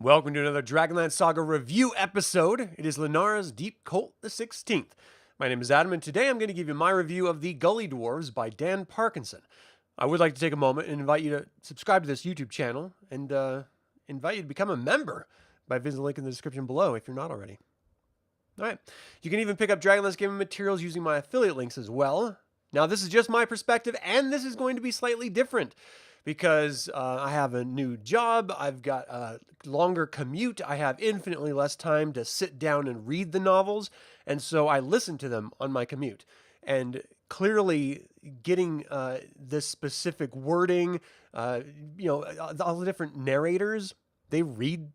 Welcome to another DragonLance Saga review episode. It is Lenara's Deep Cult the 16th. My name is Adam, and today I'm going to give you my review of The Gully Dwarves by Dan Parkinson. I would like to take a moment and invite you to subscribe to this YouTube channel and invite you to become a member by visiting the link in the description below if you're not already. All right. You can even pick up DragonLance gaming materials using my affiliate links as well. Now, this is just my perspective, and this is going to be slightly different because I have a new job, I've got a longer commute, I have infinitely less time to sit down and read the novels, and so I listen to them on my commute. And clearly getting this specific wording, all the different narrators, they read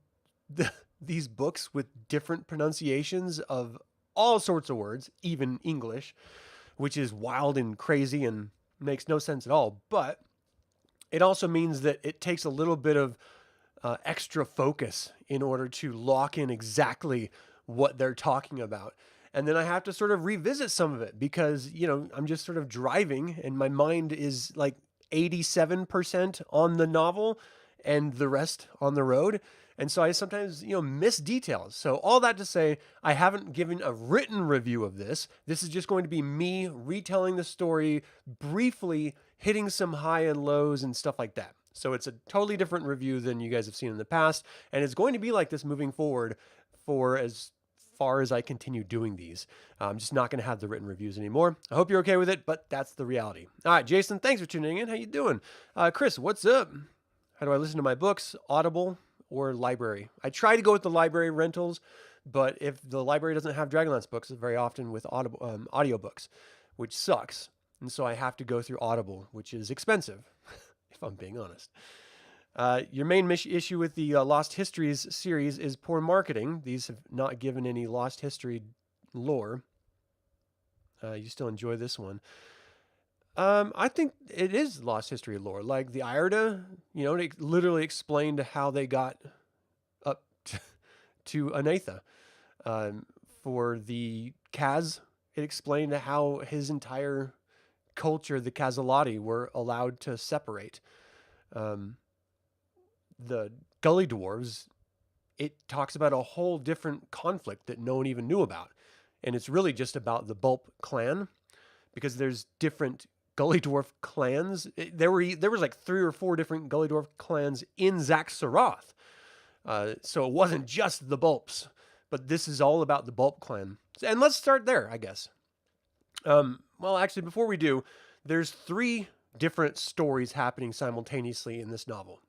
these books with different pronunciations of all sorts of words, even English, which is wild and crazy and makes no sense at all. But it also means that it takes a little bit of extra focus in order to lock in exactly what they're talking about. And then I have to sort of revisit some of it because, I'm just sort of driving and my mind is like 87% on the novel and the rest on the road. And so I sometimes, miss details. So all that to say, I haven't given a written review of this. This is just going to be me retelling the story briefly, hitting some high and lows and stuff like that. So it's a totally different review than you guys have seen in the past. And it's going to be like this moving forward for as far as I continue doing these. I'm just not going to have the written reviews anymore. I hope you're okay with it, but that's the reality. All right, Jason, thanks for tuning in. How you doing? Chris, what's up? How do I listen to my books? Audible or library? I try to go with the library rentals, but if the library doesn't have Dragonlance books, it's very often with Audible audiobooks, which sucks. And so I have to go through Audible, which is expensive, if I'm being honest. Your main issue with the Lost Histories series is poor marketing. These have not given any Lost History lore. You still enjoy this one. I think it is Lost History lore. Like the Irda, it literally explained how they got up to Anatha. For the Kaz, it explained how his entire culture, the Kazalati, were allowed to separate. The Gully Dwarves, it talks about a whole different conflict that no one even knew about. And it's really just about the Bulp clan, because there's different Gully Dwarf clans. There was like 3 or 4 different Gully Dwarf clans in Zaxxaroth. So it wasn't just the Bulps, but this is all about the Bulp clan. And let's start there, I guess. Well, actually, before we do, there's 3 different stories happening simultaneously in this novel.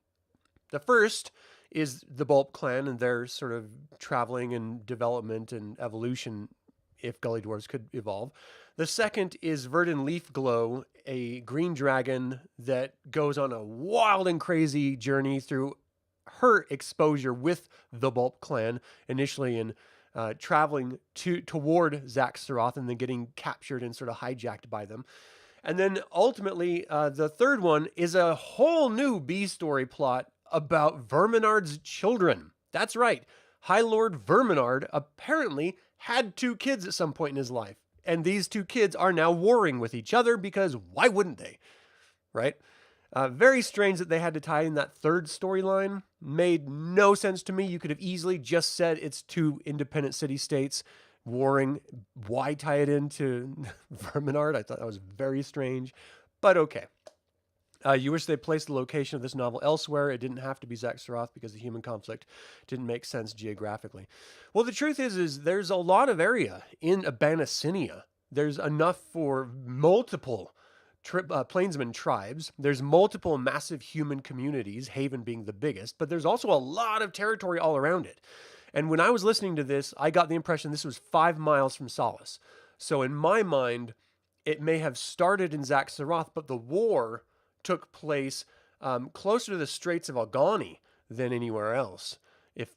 The first is the Bulp clan and their sort of traveling and development and evolution, if Gully Dwarves could evolve. The second is Verden Leafglow, a green dragon that goes on a wild and crazy journey through her exposure with the Bulp clan, initially in traveling toward Zaxxaroth and then getting captured and sort of hijacked by them. And then ultimately, the third one is a whole new B-story plot about Verminard's children. That's right. High Lord Verminard apparently had 2 kids at some point in his life. And these 2 kids are now warring with each other because why wouldn't they? Right? Very strange that they had to tie in that third storyline. Made no sense to me. You could have easily just said it's 2 independent city-states warring. Why tie it into Verminard? I thought that was very strange, but okay. You wish they placed the location of this novel elsewhere. It didn't have to be Zaxxaroth because the human conflict didn't make sense geographically. Well, the truth is there's a lot of area in Abanasinia. There's enough for multiple plainsman tribes. There's multiple massive human communities, Haven being the biggest, but there's also a lot of territory all around it. And when I was listening to this, I got the impression this was 5 miles from Solace. So in my mind, it may have started in Zaxxaroth, but the war took place closer to the Straits of Aghani than anywhere else, if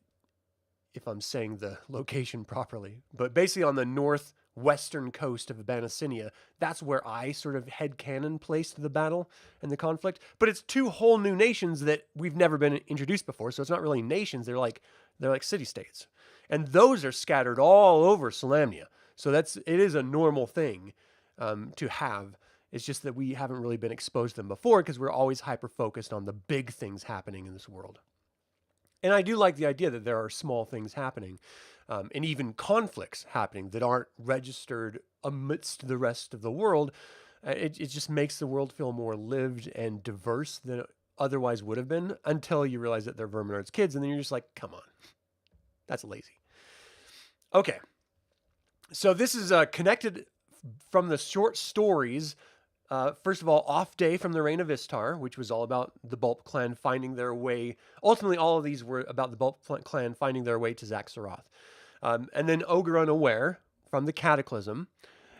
I'm saying the location properly. But basically on the northwestern coast of Abanasinia, that's where I sort of headcanon placed the battle and the conflict. But it's 2 whole new nations that we've never been introduced before, so it's not really nations. They're like city-states. And those are scattered all over Solamnia. So it is a normal thing to have. It's just that we haven't really been exposed to them before because we're always hyper-focused on the big things happening in this world. And I do like the idea that there are small things happening, and even conflicts happening that aren't registered amidst the rest of the world. It just makes the world feel more lived and diverse than it otherwise would have been, until you realize that they're Verminard's kids, and then you're just like, come on, that's lazy. Okay, so this is connected from the short stories. First of all, Off Day from the Reign of Istar, which was all about the Bulp clan finding their way. Ultimately, all of these were about the Bulp clan finding their way to Zaxxaroth. And then Ogre Unaware from the Cataclysm.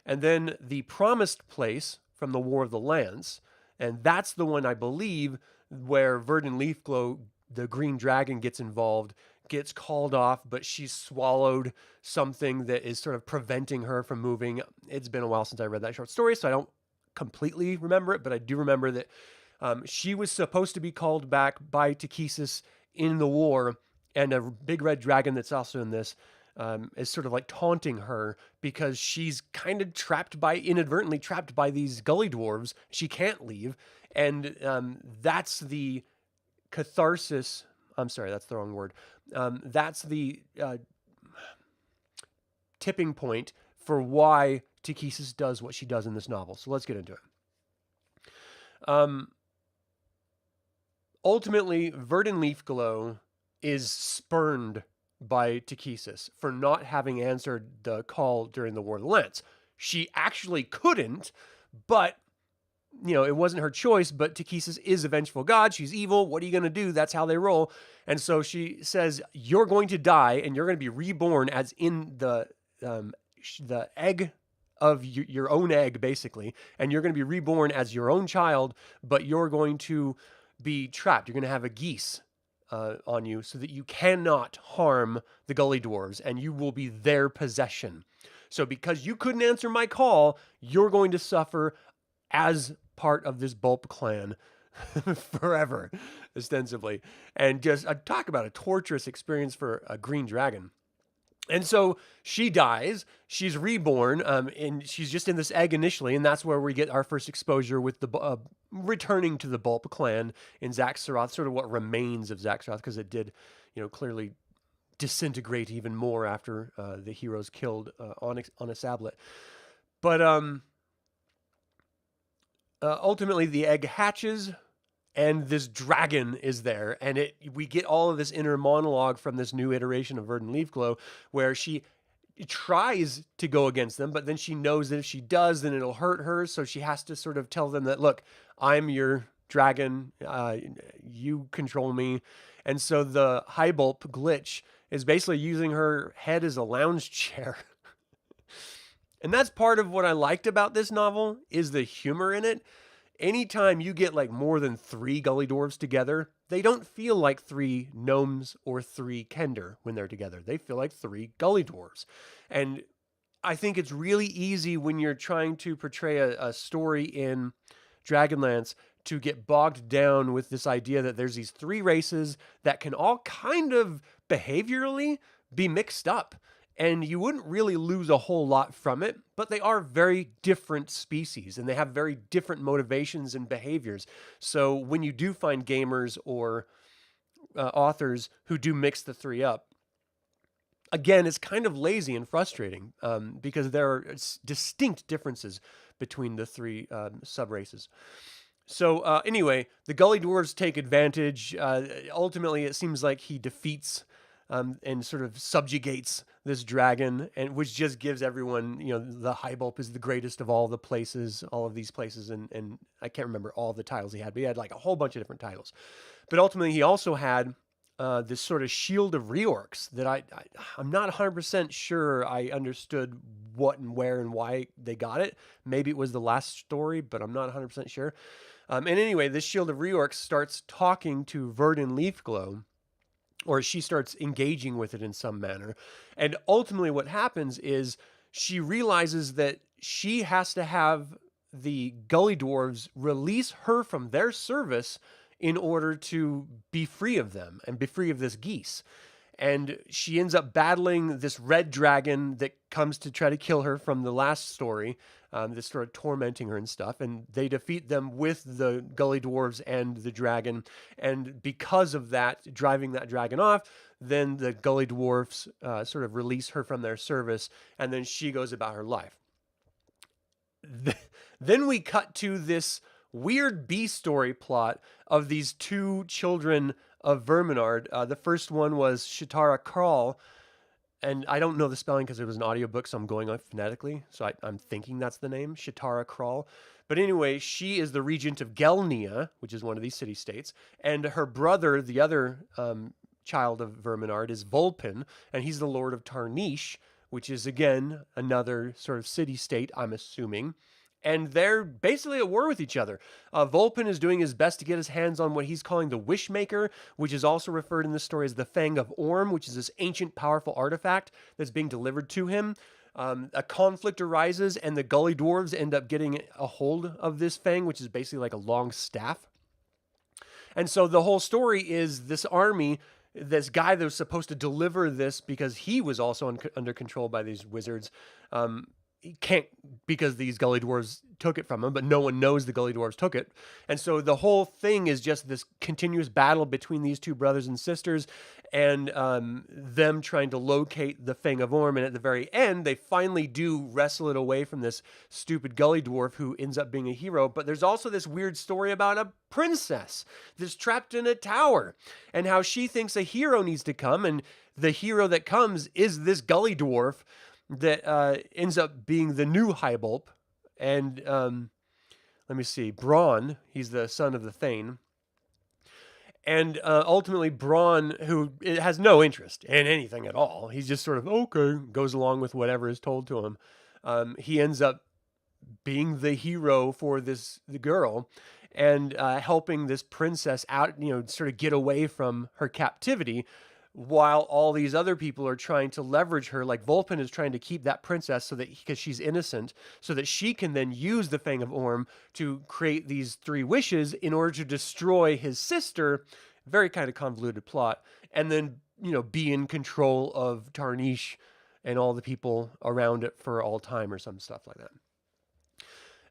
And then The Promised Place from the War of the Lance. And that's the one, I believe, where Verden Leafglow, the green dragon, gets involved, gets called off, but she's swallowed something that is sort of preventing her from moving. It's been a while since I read that short story, so I don't completely remember it, but I do remember that she was supposed to be called back by Takhisis in the war, and a big red dragon that's also in this is sort of like taunting her because she's kind of inadvertently trapped by these Gully Dwarves. She can't leave, and that's the catharsis. I'm sorry, that's the wrong word. That's the tipping point for why Takhisis does what she does in this novel. So let's get into it. Ultimately, Verden Leafglow is spurned by Takhisis for not having answered the call during the War of the Lance. She actually couldn't, but it wasn't her choice. But Takhisis is a vengeful god. She's evil. What are you going to do? That's how they roll. And so she says, you're going to die, and you're going to be reborn as in the egg of your own egg, basically, and you're going to be reborn as your own child, but you're going to be trapped. You're going to have a geese on you so that you cannot harm the Gully Dwarves, and you will be their possession. So because you couldn't answer my call, you're going to suffer as part of this Bulp clan forever, ostensibly. And just talk about a torturous experience for a green dragon. And so she dies, she's reborn, and she's just in this egg initially, and that's where we get our first exposure with the returning to the Bulp clan in Zaxxaroth, sort of what remains of Zaxxaroth, because it did, clearly disintegrate even more after the heroes killed on a sablet. But ultimately, the egg hatches, and this dragon is there, and we get all of this inner monologue from this new iteration of Verden Leafglow, where she tries to go against them, but then she knows that if she does, then it'll hurt her, so she has to sort of tell them that, look, I'm your dragon, you control me. And so the High Bulp glitch is basically using her head as a lounge chair. And that's part of what I liked about this novel, is the humor in it. Anytime you get like more than 3 Gully Dwarves together, they don't feel like 3 gnomes or 3 Kender when they're together. They feel like 3 Gully Dwarves. And I think it's really easy when you're trying to portray a story in Dragonlance to get bogged down with this idea that there's these 3 races that can all kind of behaviorally be mixed up. And you wouldn't really lose a whole lot from it, but they are very different species, and they have very different motivations and behaviors. So when you do find gamers or authors who do mix the 3 up, again, it's kind of lazy and frustrating because there are distinct differences between the 3 sub-races. So anyway, the Gully Dwarves take advantage. Ultimately, it seems like he defeats and sort of subjugates this dragon, and which just gives everyone, the High Bulp is the greatest of all the places, all of these places, and I can't remember all the titles he had, but he had like a whole bunch of different titles. But ultimately, he also had this sort of shield of Reorx that I'm not 100% sure I understood what and where and why they got it. Maybe it was the last story, but I'm not 100% sure. And anyway, this shield of Reorx starts talking to Verden Leafglow, or she starts engaging with it in some manner. And ultimately what happens is she realizes that she has to have the Gully Dwarves release her from their service in order to be free of them and be free of this geese. And she ends up battling this red dragon that comes to try to kill her from the last story. that's sort of tormenting her and stuff. And they defeat them with the Gully Dwarves and the dragon. And because of that, driving that dragon off, then the Gully Dwarves sort of release her from their service, and then she goes about her life. Then we cut to this weird B story plot of these two children of Verminard. The first one was Shatara Kral, and I don't know the spelling because it was an audiobook, so I'm going on phonetically. So I'm thinking that's the name, Shatara Kral. But anyway, she is the regent of Gelnia, which is one of these city-states, and her brother, the other child of Verminard, is Vulpin, and he's the lord of Tarnish, which is, again, another sort of city-state, I'm assuming. And they're basically at war with each other. Vulpin is doing his best to get his hands on what he's calling the Wishmaker, which is also referred in this story as the Fang of Orm, which is this ancient, powerful artifact that's being delivered to him. A conflict arises, and the Gully Dwarves end up getting a hold of this Fang, which is basically like a long staff. And so the whole story is this army, this guy that was supposed to deliver this because he was also under control by these wizards, he can't, because these Gully Dwarves took it from him, but no one knows the Gully Dwarves took it. And so the whole thing is just this continuous battle between these two brothers and sisters, and them trying to locate the Fang of Orm. And at the very end, they finally do wrestle it away from this stupid Gully Dwarf who ends up being a hero. But there's also this weird story about a princess that's trapped in a tower, and how she thinks a hero needs to come, and the hero that comes is this Gully Dwarf that ends up being the new High Bulp. And let me see, Bron, he's the son of the Thane. And ultimately Bron, who has no interest in anything at all, he's just sort of, okay, goes along with whatever is told to him. He ends up being the hero for the girl, and helping this princess out, sort of get away from her captivity, while all these other people are trying to leverage her. Like Vulpin is trying to keep that princess so that, because she's innocent, so that she can then use the Fang of Orm to create these 3 wishes in order to destroy his sister. Very kind of convoluted plot. And then, be in control of Tarnish and all the people around it for all time, or some stuff like that.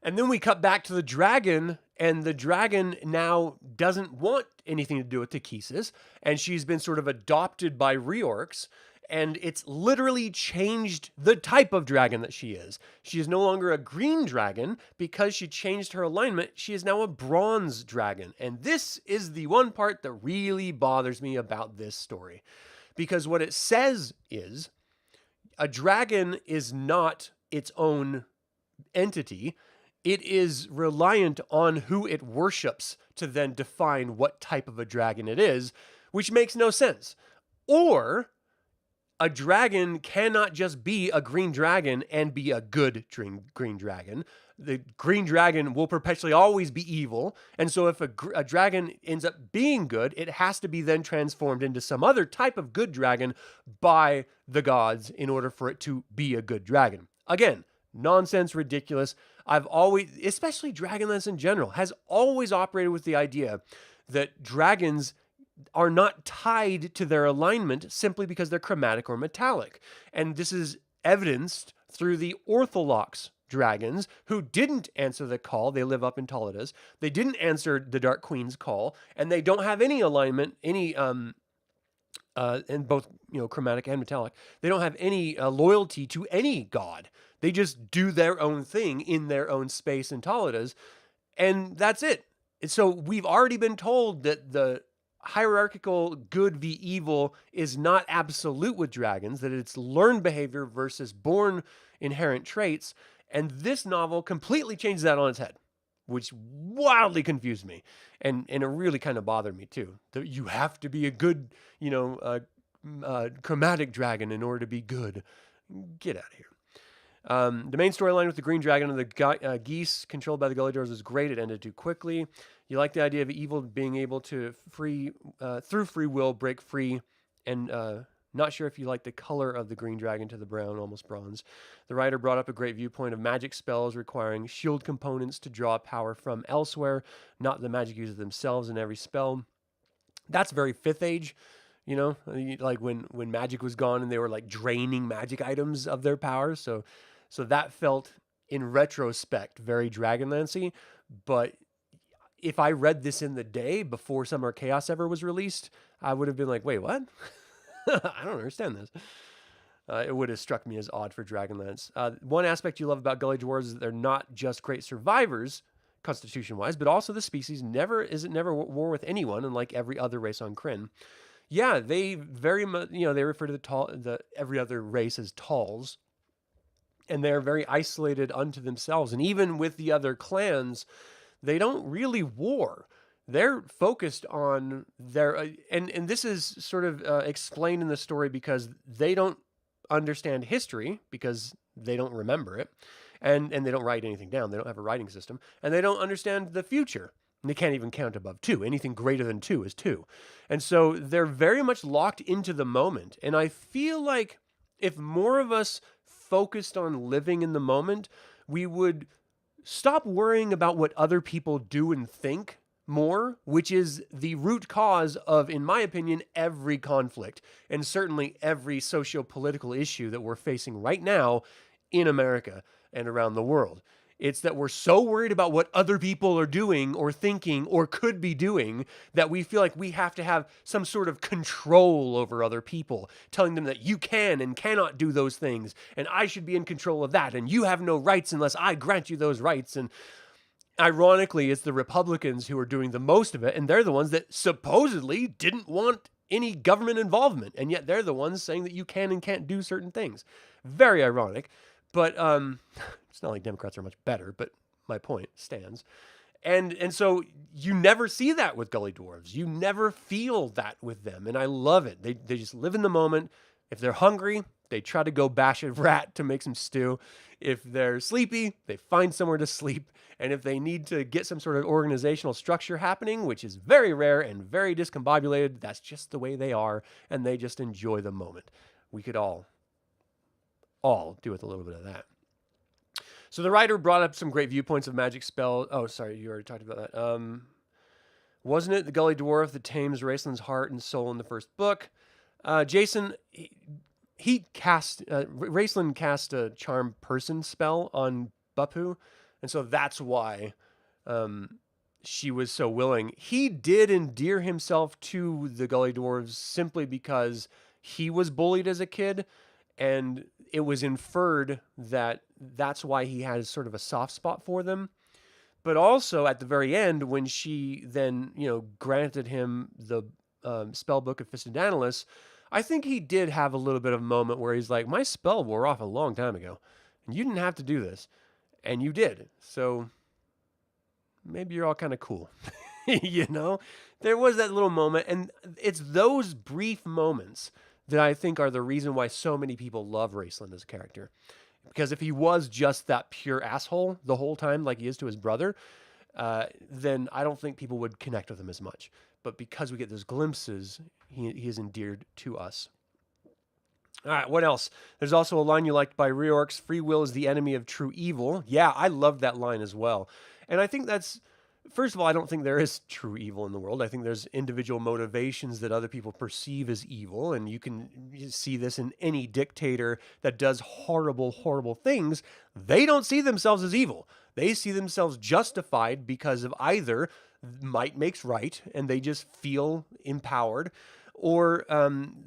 And then we cut back to the dragon, and the dragon now doesn't want anything to do with Takhisis, and she's been sort of adopted by Reorx, and it's literally changed the type of dragon that she is. She is no longer a green dragon. Because she changed her alignment, she is now a bronze dragon. And this is the one part that really bothers me about this story, because what it says is a dragon is not its own entity. It is reliant on who it worships to then define what type of a dragon it is, which makes no sense. Or a dragon cannot just be a green dragon and be a good green dragon. The green dragon will perpetually always be evil. And so if a dragon ends up being good, it has to be then transformed into some other type of good dragon by the gods in order for it to be a good dragon. Again, nonsense, ridiculous. I've always, especially Dragonlance in general, has always operated with the idea that dragons are not tied to their alignment simply because they're chromatic or metallic. And this is evidenced through the Orthodox dragons, who didn't answer the call. They live up in Toledas. They didn't answer the Dark Queen's call, and they don't have any alignment, any in both chromatic and metallic. They don't have any loyalty to any god. They just do their own thing in their own space in Toledas, and that's it. And so we've already been told that the hierarchical good v evil is not absolute with dragons, that it's learned behavior versus born inherent traits, and this novel completely changes that on its head, which wildly confused me, and it really kind of bothered me too. That you have to be a good, chromatic dragon in order to be good. Get out of here. The main storyline with the green dragon and the geese controlled by the Gully Dwarves was great. It ended too quickly. You like the idea of evil being able to through free will, break free, and not sure if you like the color of the green dragon to the brown, almost bronze. The writer brought up a great viewpoint of magic spells requiring shield components to draw power from elsewhere, not the magic users themselves in every spell. That's very 5th Age. Like when magic was gone and they were like draining magic items of their power. So that felt in retrospect, very Dragonlance-y, but if I read this in the day before Summer Chaos ever was released, I would have been like, wait, what? I don't understand this. It would have struck me as odd for Dragonlance. One aspect you love about Gully Dwarves is that they're not just great survivors, constitution-wise, but also the species never at war with anyone, unlike every other race on Krynn. Yeah, they very much, they refer to the every other race as talls, and they're very isolated unto themselves. And even with the other clans, they don't really war. They're focused on their, and this is sort of explained in the story because they don't understand history because they don't remember it, and they don't write anything down. They don't have a writing system, and they don't understand the future. And they can't even count above 2. Anything greater than 2 is 2. And so they're very much locked into the moment. And I feel like if more of us focused on living in the moment, we would stop worrying about what other people do and think more, which is the root cause of, in my opinion, every conflict, and certainly every socio-political issue that we're facing right now in America and around the world. It's that we're so worried about what other people are doing or thinking or could be doing that we feel like we have to have some sort of control over other people, telling them that you can and cannot do those things, and I should be in control of that, and you have no rights unless I grant you those rights. And ironically, it's the Republicans who are doing the most of it, and they're the ones that supposedly didn't want any government involvement, and yet they're the ones saying that you can and can't do certain things. Very ironic. But it's not like Democrats are much better, but my point stands. And so you never see that with Gully Dwarves. You never feel that with them, and I love it. They just live in the moment. If they're hungry, they try to go bash a rat to make some stew. If they're sleepy, they find somewhere to sleep. And if they need to get some sort of organizational structure happening, which is very rare and very discombobulated, that's just the way they are, and they just enjoy the moment. We could all do with a little bit of that. So the writer brought up some great viewpoints of magic spell. Oh, sorry, you already talked about that. Wasn't it the Gully Dwarf that tames Raceland's heart and soul in the first book? Jason, Raceland cast a charm person spell on Buppu, and so that's why she was so willing. He did endear himself to the Gully Dwarves simply because he was bullied as a kid, and it was inferred that that's why he had sort of a soft spot for them. But also at the very end, when she then, granted him the spell book of Fistendanilus, I think he did have a little bit of a moment where he's like, my spell wore off a long time ago, and you didn't have to do this, and you did. So maybe you're all kind of cool. There was that little moment, and it's those brief moments that I think are the reason why so many people love Raceland as a character. Because if he was just that pure asshole the whole time, like he is to his brother, then I don't think people would connect with him as much. But because we get those glimpses, he is endeared to us. All right, what else? There's also a line you liked by Reorx, free will is the enemy of true evil. Yeah, I love that line as well. And I think that's, first of all, I don't think there is true evil in the world. I think there's individual motivations that other people perceive as evil, and you can see this in any dictator that does horrible, horrible things. They don't see themselves as evil. They see themselves justified because of either might makes right, and they just feel empowered, or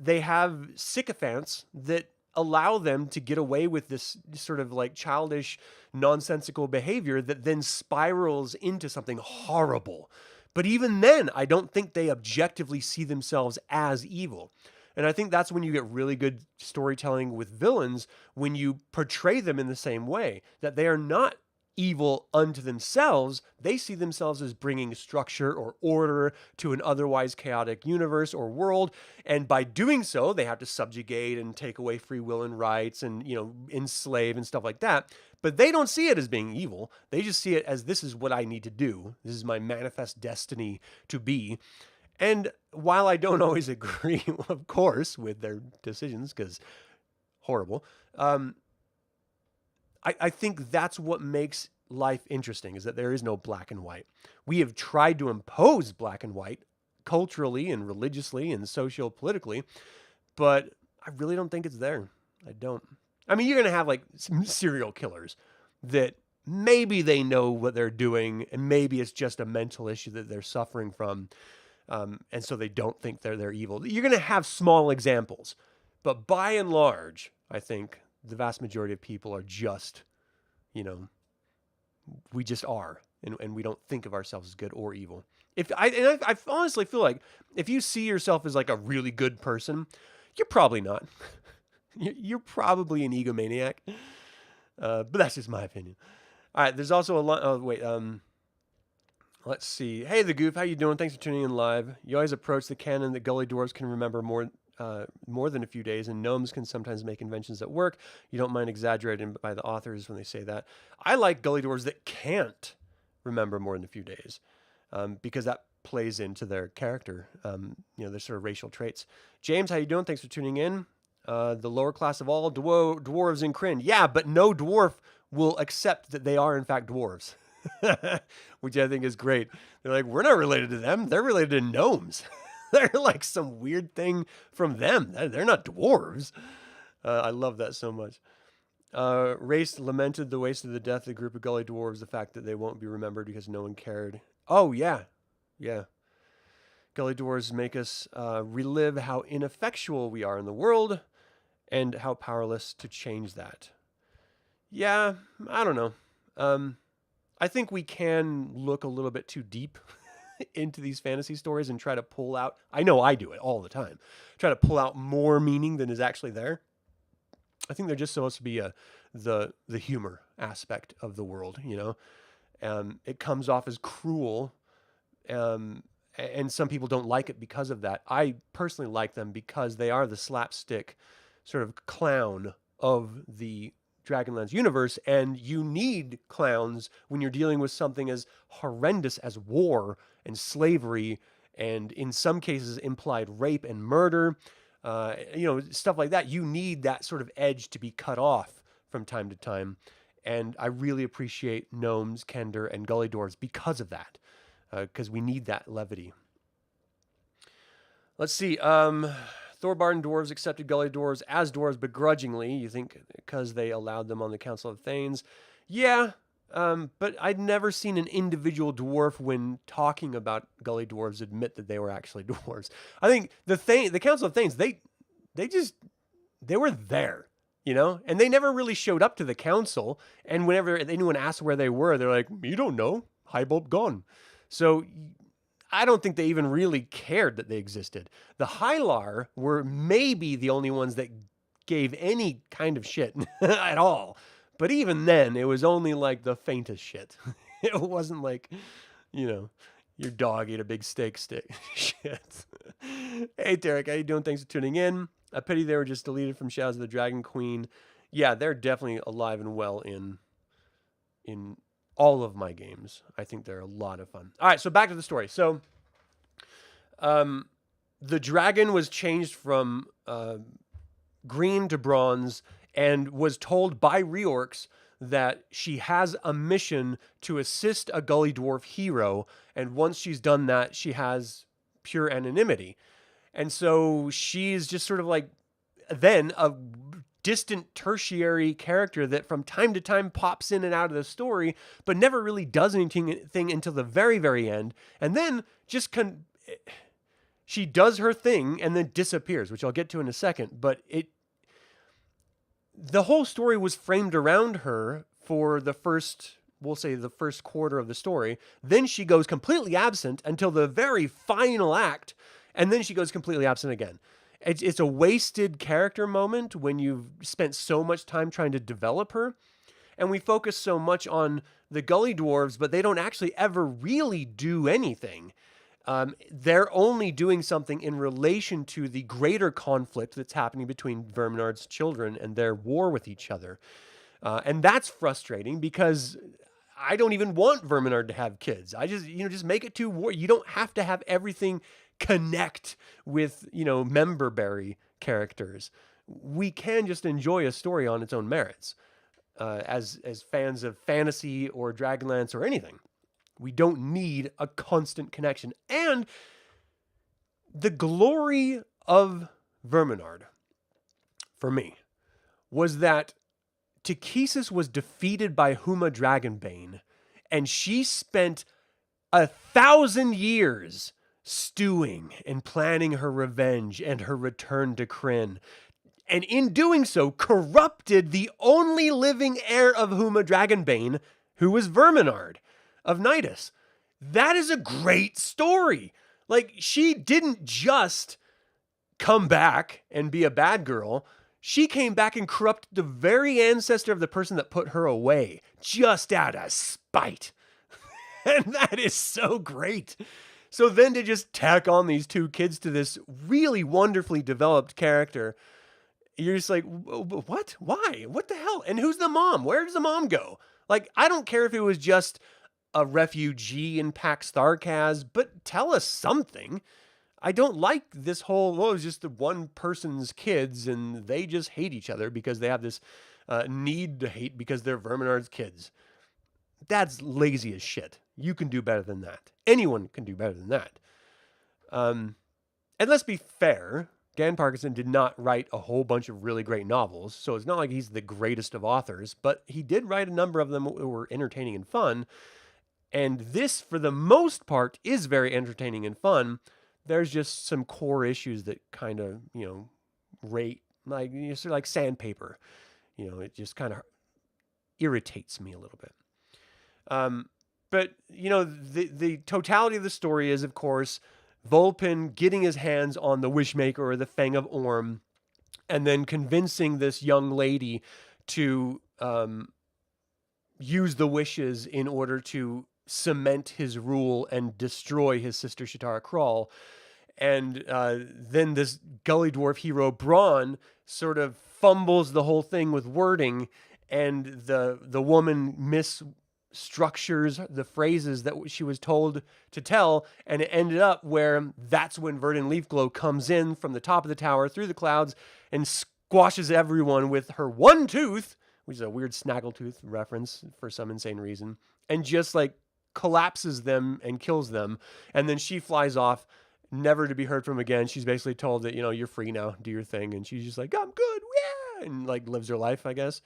they have sycophants that allow them to get away with this sort of like childish, nonsensical behavior that then spirals into something horrible. But even then, I don't think they objectively see themselves as evil. And I think that's when you get really good storytelling with villains, when you portray them in the same way, that they are not evil unto themselves. They see themselves as bringing structure or order to an otherwise chaotic universe or world, and by doing so they have to subjugate and take away free will and rights and enslave and stuff like that. But they don't see it as being evil. They just see it as, this is what I need to do, this is my manifest destiny to be. And while I don't always agree, of course, with their decisions, because horrible, I think that's what makes life interesting, is that there is no black and white. We have tried to impose black and white culturally and religiously and socio-politically, but I really don't think it's there. I don't. I mean, you're going to have like some serial killers, that maybe they know what they're doing, and maybe it's just a mental issue that they're suffering from, and so they don't think they're evil. You're going to have small examples, but by and large, I think the vast majority of people are just, we just are, and we don't think of ourselves as good or evil. I honestly feel like if you see yourself as like a really good person, you're probably not. You're probably an egomaniac, but that's just my opinion. All right, there's also a lot. Oh wait, let's see. Hey, the Goof, how you doing? Thanks for tuning in live. You always approach the canon that Gully Dwarves can remember more than a few days, and gnomes can sometimes make inventions that work. You don't mind exaggerating by the authors when they say that. I like Gully Dwarves that can't remember more than a few days, because that plays into their character, their sort of racial traits. James, how you doing? Thanks for tuning in. The lower class of all dwarves in Krynn. Yeah, but no dwarf will accept that they are in fact dwarves, which I think is great. They're like, we're not related to them. They're related to gnomes. They're like some weird thing from them. They're not dwarves. I love that so much. Race lamented the waste of the death of the group of Gully Dwarves, the fact that they won't be remembered because no one cared. Oh, yeah. Yeah. Gully Dwarves make us relive how ineffectual we are in the world and how powerless to change that. Yeah, I don't know. I think we can look a little bit too deep into these fantasy stories and try to pull out, I know I do it all the time, try to pull out more meaning than is actually there. I think they're just supposed to be the humor aspect of the world, it comes off as cruel, and some people don't like it because of that. I personally like them because they are the slapstick sort of clown of the Dragonlance universe, and you need clowns when you're dealing with something as horrendous as war and slavery, and in some cases implied rape and murder, stuff like that. You need that sort of edge to be cut off from time to time, and I really appreciate gnomes, kender, and Gully Dwarves because of that, because we need that levity. Let's see. Thorbarn dwarves accepted Gully dwarves as dwarves begrudgingly. You think because they allowed them on the Council of Thanes? Yeah, but I'd never seen an individual dwarf when talking about Gully dwarves admit that they were actually dwarves. I think the Council of Thanes, they were there, and they never really showed up to the council. And whenever anyone asked where they were, they're like, "You don't know, High Bulp gone." So I don't think they even really cared that they existed. The Hylar were maybe the only ones that gave any kind of shit at all. But even then, it was only like the faintest shit. It wasn't like, your dog ate a big steak stick. Shit. Hey, Derek, how you doing? Thanks for tuning in. I pity they were just deleted from Shadows of the Dragon Queen. Yeah, they're definitely alive and well in all of my games. I think they're a lot of fun. All right, so back to the story. So, the dragon was changed from green to bronze and was told by Reorx that she has a mission to assist a Gully Dwarf hero, and once she's done that, she has pure anonymity. And so she's just sort of like then a distant tertiary character that from time to time pops in and out of the story, but never really does anything until the very, very end. And then just she does her thing and then disappears, which I'll get to in a second. But the whole story was framed around her for the first, we'll say the first quarter of the story. Then she goes completely absent until the very final act, and then she goes completely absent again. It's a wasted character moment when you've spent so much time trying to develop her. And we focus so much on the Gully Dwarves, but they don't actually ever really do anything. They're only doing something in relation to the greater conflict that's happening between Verminard's children and their war with each other. And that's frustrating because I don't even want Verminard to have kids. I just make it to war. You don't have to have everything connect with, memberberry characters. We can just enjoy a story on its own merits, as fans of fantasy or Dragonlance or anything. We don't need a constant connection. And the glory of Verminard, for me, was that Takhisis was defeated by Huma Dragonbane, and she spent 1,000 years stewing and planning her revenge and her return to Krynn. And in doing so, corrupted the only living heir of Huma Dragonbane, who was Verminard of Nidus. That is a great story. Like, she didn't just come back and be a bad girl. She came back and corrupted the very ancestor of the person that put her away, just out of spite. And that is so great. So then to just tack on these two kids to this really wonderfully developed character, you're just like, what? Why? What the hell? And who's the mom? Where does the mom go? Like, I don't care if it was just a refugee in Pax Tharkaz, but tell us something. I don't like this whole, well, it's just the one person's kids and they just hate each other because they have this need to hate because they're Verminard's kids. That's lazy as shit. You can do better than that. Anyone can do better than that. And let's be fair, Dan Parkinson did not write a whole bunch of really great novels, so it's not like he's the greatest of authors, but he did write a number of them that were entertaining and fun. And this, for the most part, is very entertaining and fun. There's just some core issues that kind of, rate, like, sort of like sandpaper. It just kind of irritates me a little bit. But, the totality of the story is, of course, Vulpin getting his hands on the Wishmaker or the Fang of Orm, and then convincing this young lady to use the wishes in order to cement his rule and destroy his sister Shatara Kral. And then this Gully Dwarf hero, Bron, sort of fumbles the whole thing with wording, and the woman misstructures the phrases that she was told to tell, and it ended up where that's when Verden Leafglow comes in from the top of the tower through the clouds and squashes everyone with her one tooth, which is a weird snaggletooth reference for some insane reason, and just like collapses them and kills them. And then she flies off, never to be heard from again. She's basically told that, you're free now, do your thing. And she's just like, I'm good, yeah, and like lives her life, I guess.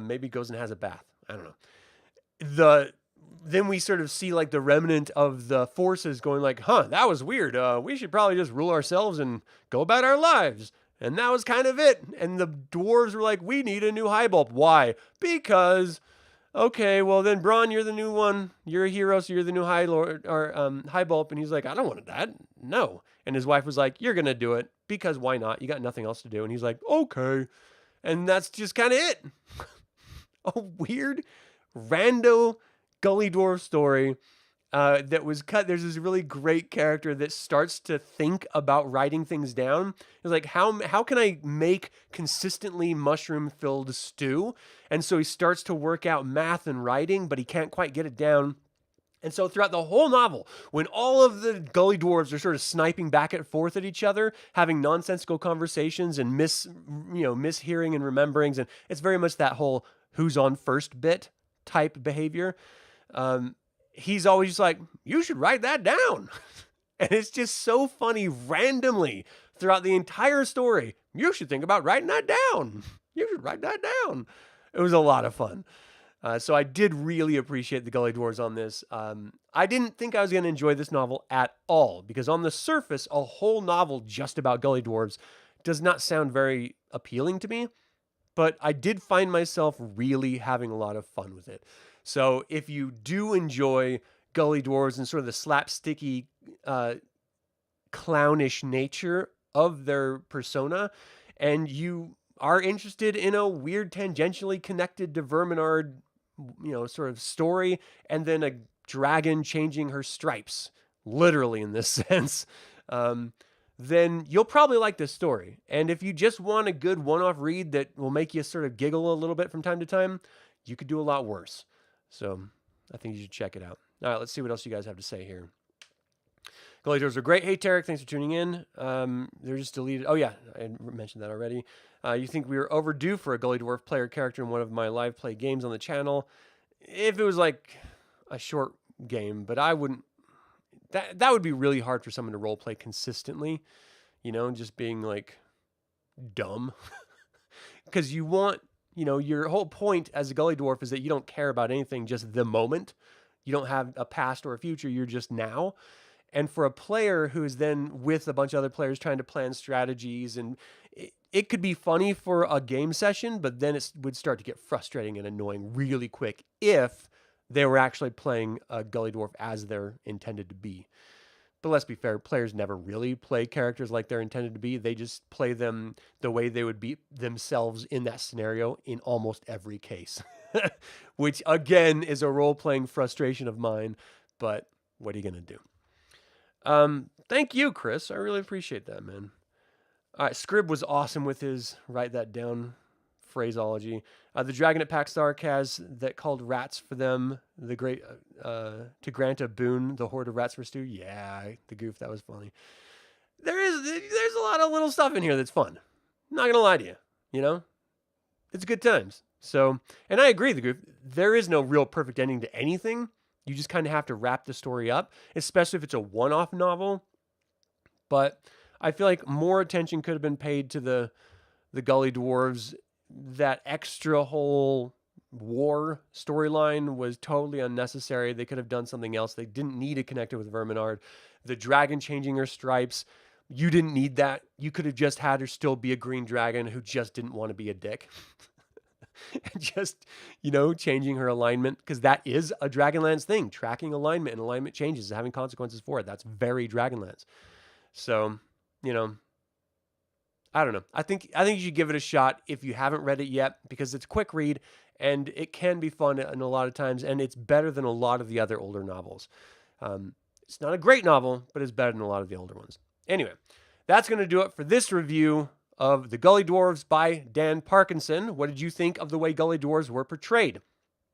Maybe goes and has a bath. I don't know. Then we sort of see like the remnant of the forces going like, that was weird. We should probably just rule ourselves and go about our lives. And that was kind of it. And the dwarves were like, we need a new high bulp. Why? Because, okay, well then Bron, you're the new one. You're a hero, so you're the new high lord or high bulp. And he's like, I don't want that. No. And his wife was like, you're gonna do it because why not? You got nothing else to do. And he's like, okay. And that's just kind of it. A weird, rando Gully Dwarf story that was cut. There's this really great character that starts to think about writing things down. It's like, how can I make consistently mushroom-filled stew? And so he starts to work out math and writing, but he can't quite get it down. And so throughout the whole novel, when all of the Gully Dwarves are sort of sniping back and forth at each other, having nonsensical conversations and mishearing and rememberings, and it's very much that whole who's on first bit type behavior. He's always just like, you should write that down. And it's just so funny randomly throughout the entire story. You should think about writing that down. You should write that down. It was a lot of fun. So I did really appreciate the Gully Dwarves on this. I didn't think I was going to enjoy this novel at all, because on the surface, a whole novel just about Gully Dwarves does not sound very appealing to me, but I did find myself really having a lot of fun with it. So if you do enjoy Gully Dwarves and sort of the slapsticky, clownish nature of their persona, and you are interested in a weird tangentially connected to Verminard, sort of story, and then a dragon changing her stripes, literally in this sense, then you'll probably like this story. And if you just want a good one-off read that will make you sort of giggle a little bit from time to time, you could do a lot worse. So I think you should check it out. All right, let's see what else you guys have to say here. Gully Dwarves are great. Hey, Tarek, thanks for tuning in. They're just deleted. Oh, yeah, I mentioned that already. You think we were overdue for a Gully Dwarf player character in one of my live play games on the channel? If it was like a short game, but I wouldn't. That would be really hard for someone to role play consistently, just being like dumb. Because you want You know, your whole point as a Gully Dwarf is that you don't care about anything, just the moment. You don't have a past or a future, you're just now. And for a player who is then with a bunch of other players trying to plan strategies, and it could be funny for a game session, but then it would start to get frustrating and annoying really quick if they were actually playing a Gully Dwarf as they're intended to be. But let's be fair, players never really play characters like they're intended to be. They just play them the way they would be themselves in that scenario in almost every case. Which, again, is a role-playing frustration of mine. But what are you going to do? Thank you, Chris. I really appreciate that, man. All right, Scrib was awesome with his write that down phraseology. The dragon at Paxark has that called rats for them. The great to grant a boon, the horde of rats for stew. Yeah, the goof, that was funny. There's a lot of little stuff in here that's fun. Not gonna lie to you, you know, it's good times. So, and I agree, the goof. There is no real perfect ending to anything. You just kind of have to wrap the story up, especially if it's a one-off novel. But I feel like more attention could have been paid to the Gully Dwarves. That extra whole war storyline was totally unnecessary. They could have done something else. They didn't need to connect it with Verminard. The dragon changing her stripes, you didn't need that. You could have just had her still be a green dragon who just didn't want to be a dick. And just, you know, changing her alignment, because that is a Dragonlance thing. Tracking alignment and alignment changes, having consequences for it. That's very Dragonlance. So, you know, I don't know. I think you should give it a shot if you haven't read it yet, because it's a quick read and it can be fun in a lot of times, and it's better than a lot of the other older novels. It's not a great novel, but it's better than a lot of the older ones. Anyway, that's going to do it for this review of The Gully Dwarves by Dan Parkinson. What did you think of the way Gully Dwarves were portrayed?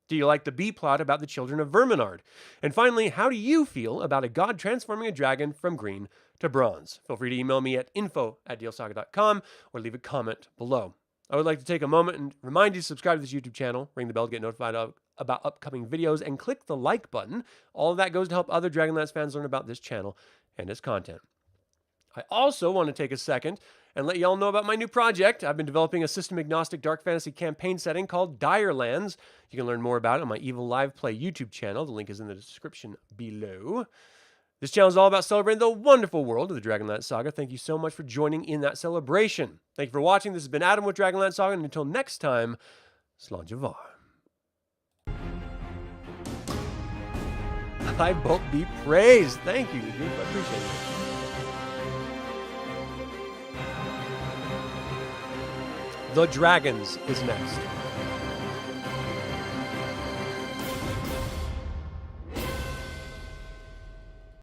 Do you like the B-plot about the children of Verminard? And finally, how do you feel about a god transforming a dragon from green to bronze? Feel free to email me at info@dlsaga.com or leave a comment below. I would like to take a moment and remind you to subscribe to this YouTube channel, ring the bell to get notified about upcoming videos, and click the like button. All of that goes to help other Dragonlance fans learn about this channel and its content. I also want to take a second and let y'all know about my new project. I've been developing a system-agnostic dark fantasy campaign setting called Dire Lands. You can learn more about it on my Evil Live Play YouTube channel. The link is in the description below. This channel is all about celebrating the wonderful world of the DragonLance Saga. Thank you so much for joining in that celebration. Thank you for watching. This has been Adam with DragonLance Saga, and until next time, Slanjavar. I Bulp be praised. Thank you, dude. I appreciate it. The Dragons is next.